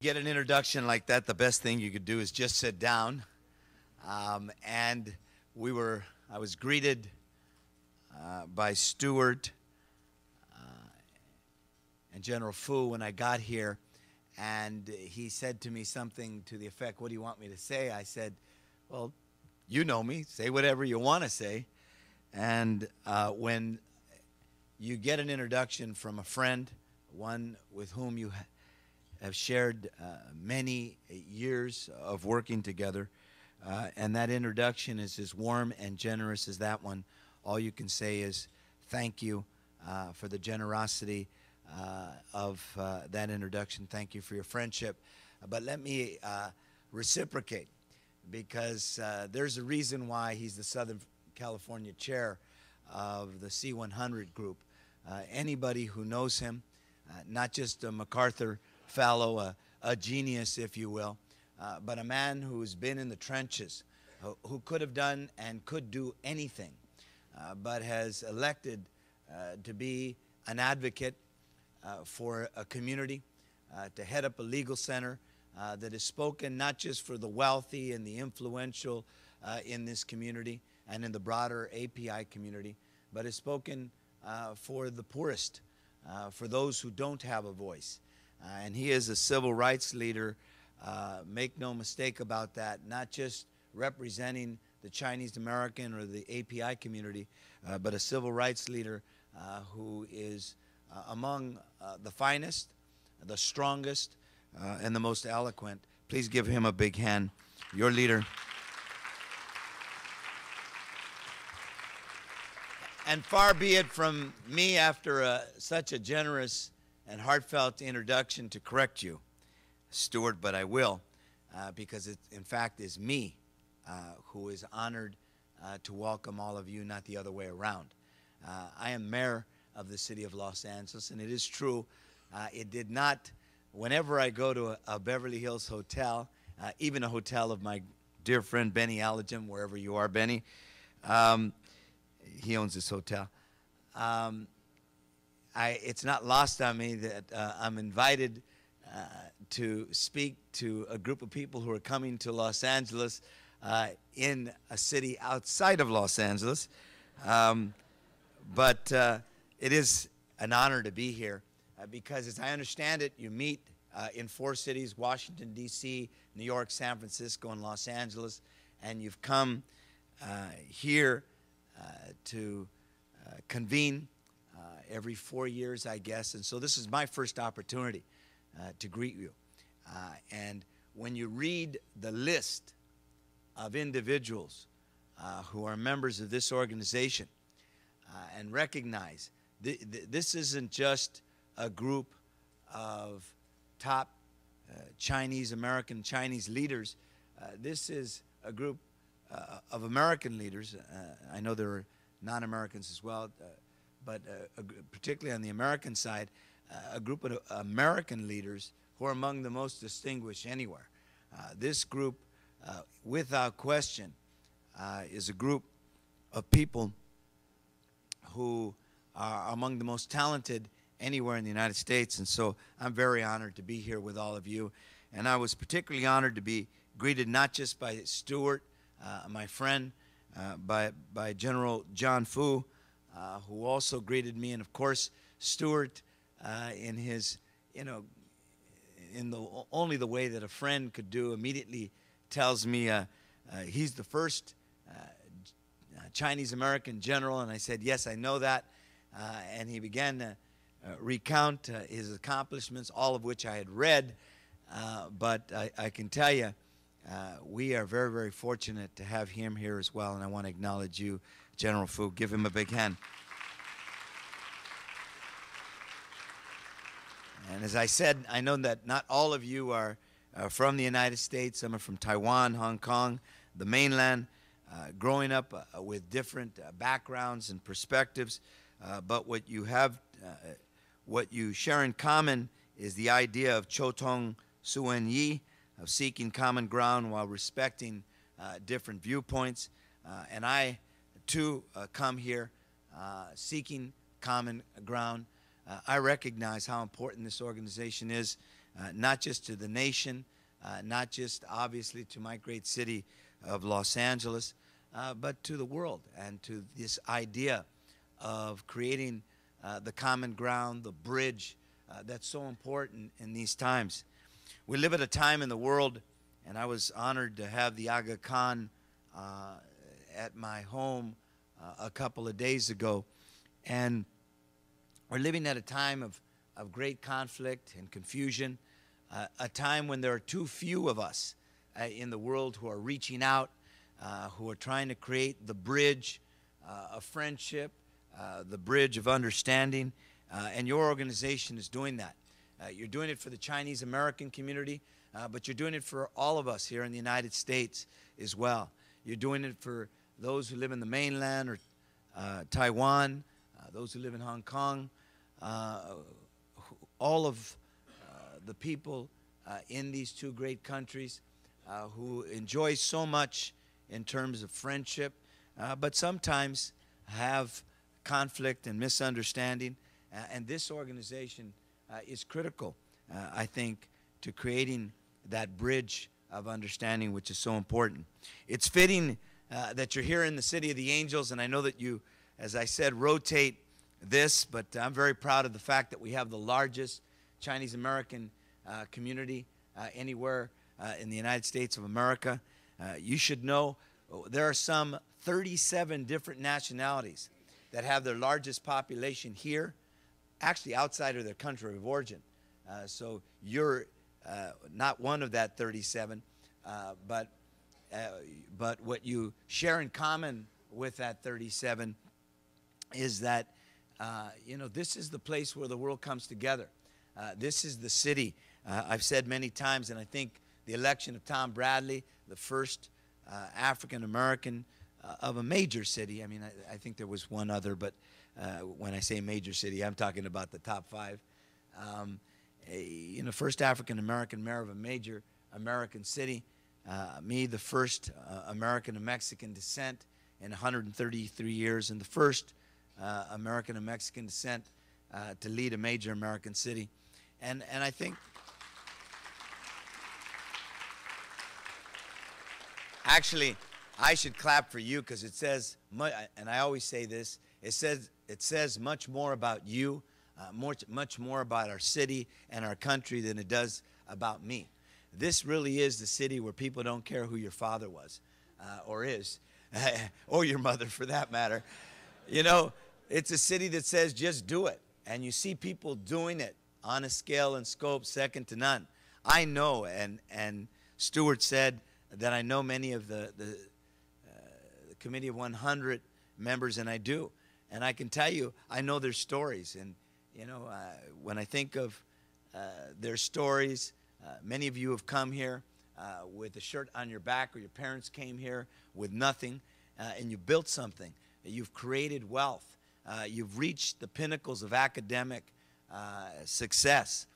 Get an introduction like that, the best thing you could do is just sit down. And I was greeted by Stewart and General Fu when I got here, and he said to me something to the effect, "What do you want me to say?" I said, "Well, you know me. Say whatever you want to say." And when you get an introduction from a friend, one with whom you have shared many years of working together, and that introduction is as warm and generous as that one, all you can say is thank you for the generosity of that introduction. Thank you for your friendship. But let me reciprocate, because there's a reason why he's the Southern California chair of the C100 group. Anybody who knows him, not just a MacArthur Fellow, a genius, if you will, but a man who's been in the trenches, who could have done and could do anything, but has elected to be an advocate for a community, to head up a legal center that is spoken not just for the wealthy and the influential in this community and in the broader API community, but is spoken for the poorest, for those who don't have a voice. And he is a civil rights leader, make no mistake about that, not just representing the Chinese American or the API community, but a civil rights leader who is among the finest, the strongest, and the most eloquent. Please give him a big hand. Your leader. And far be it from me, after such a generous and heartfelt introduction, to correct you, Stuart, but I will, because it, in fact, is me who is honored to welcome all of you, not the other way around. I am mayor of the city of Los Angeles, and it is true, it did not, whenever I go to a Beverly Hills hotel, even a hotel of my dear friend Benny Allergen, wherever you are, Benny, he owns this hotel. It's not lost on me that I'm invited to speak to a group of people who are coming to Los Angeles in a city outside of Los Angeles. But it is an honor to be here because, as I understand it, you meet in 4 cities: Washington, D.C., New York, San Francisco, and Los Angeles, and you've come here to convene every 4 years, I guess. And so this is my first opportunity to greet you. And when you read the list of individuals who are members of this organization, and recognize this isn't just a group of top Chinese American, Chinese leaders. This is a group of American leaders. I know there are non-Americans as well, but particularly on the American side, a group of American leaders who are among the most distinguished anywhere. This group, without question, is a group of people who are among the most talented anywhere in the United States. And so I'm very honored to be here with all of you. And I was particularly honored to be greeted not just by Stuart, my friend, by General John Fu, who also greeted me. And of course, Stuart, in his, only the way that a friend could do, immediately tells me he's the first Chinese American general. And I said, yes, I know that. And he began to recount his accomplishments, all of which I had read. But I can tell you, we are very, very fortunate to have him here as well. And I want to acknowledge you, General Fu. Give him a big hand. And as I said, I know that not all of you are from the United States. Some are from Taiwan, Hong Kong, the mainland, growing up with different backgrounds and perspectives. But what you share in common is the idea of Chotong Suen Yi, of seeking common ground while respecting different viewpoints. And I, too, come here seeking common ground. I recognize how important this organization is not just to the nation, not just obviously to my great city of Los Angeles, but to the world, and to this idea of creating the common ground, the bridge that's so important in these times. We live at a time in the world, and I was honored to have the Aga Khan at my home a couple of days ago. And we're living at a time of great conflict and confusion, a time when there are too few of us in the world who are reaching out, who are trying to create the bridge of friendship, the bridge of understanding, and your organization is doing that. You're doing it for the Chinese American community, but you're doing it for all of us here in the United States as well. You're doing it for those who live in the mainland or Taiwan, those who live in Hong Kong, all of the people in these two great countries who enjoy so much in terms of friendship, but sometimes have conflict and misunderstanding. And this organization is critical, I think, to creating that bridge of understanding, which is so important. It's fitting that you're here in the City of the Angels, and I know that you, as I said, rotate this, but I'm very proud of the fact that we have the largest Chinese American community anywhere in the United States of America. You should know there are some 37 different nationalities that have their largest population here, actually outside of their country of origin. So you're not one of that 37, but what you share in common with that 37 is that this is the place where the world comes together. This is the city. I've said many times, and I think the election of Tom Bradley, the first African American of a major city. I mean, I think there was one other, but when I say major city, I'm talking about the top 5. First African American mayor of a major American city. Me, the first American of Mexican descent in 133 years, and the first American of Mexican descent to lead a major American city. And I think, actually, I should clap for you, because it says, and I always say this, it says much more about you, much more about our city and our country than it does about me. This really is the city where people don't care who your father was or is, or your mother for that matter. It's a city that says just do it. And you see people doing it on a scale and scope second to none. I know, and Stuart said that I know many of the Committee of 100 members, and I do. And I can tell you, I know their stories. And, when I think of their stories, many of you have come here with a shirt on your back, or your parents came here with nothing, and you built something. You've created wealth. You've reached the pinnacles of academic success.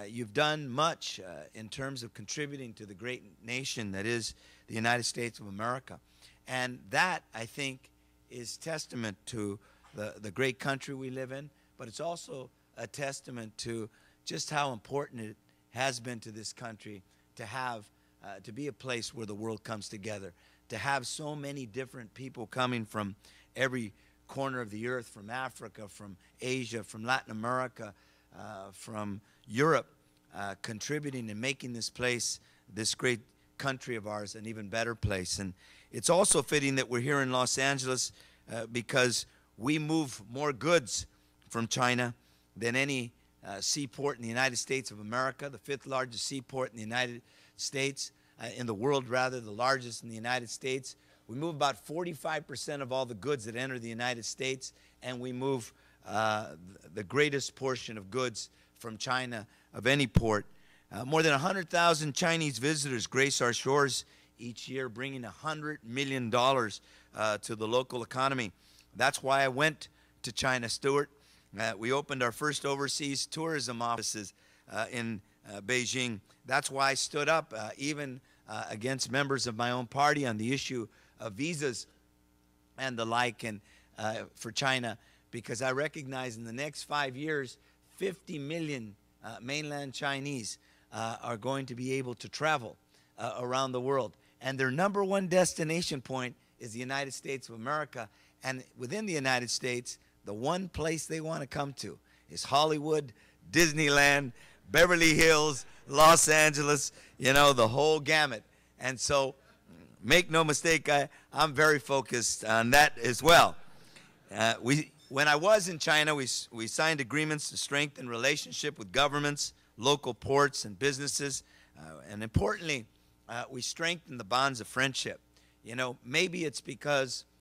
You've done much in terms of contributing to the great nation that is the United States of America. And that, I think, is testament to the great country we live in, but it's also a testament to just how important it has been to this country to have, to be a place where the world comes together, to have so many different people coming from every corner of the earth, from Africa, from Asia, from Latin America, from Europe, contributing and making this place, this great country of ours, an even better place. And it's also fitting that we're here in Los Angeles because we move more goods from China than any seaport in the United States of America, the 5th largest seaport in the United States, in the world rather, the largest in the United States. We move about 45% of all the goods that enter the United States, and we move the greatest portion of goods from China of any port. More than 100,000 Chinese visitors grace our shores each year, bringing $100 million to the local economy. That's why I went to China, Stuart. We opened our first overseas tourism offices in Beijing. That's why I stood up even against members of my own party on the issue of visas and the like, and for China, because I recognize in the next 5 years, 50 million mainland Chinese are going to be able to travel around the world. And their number one destination point is the United States of America. And within the United States, the one place they want to come to is Hollywood, Disneyland, Beverly Hills, Los Angeles, you know, the whole gamut. And so make no mistake, I'm very focused on that as well. When I was in China, we signed agreements to strengthen relationship with governments, local ports, and businesses. And importantly, we strengthened the bonds of friendship. You know, maybe it's because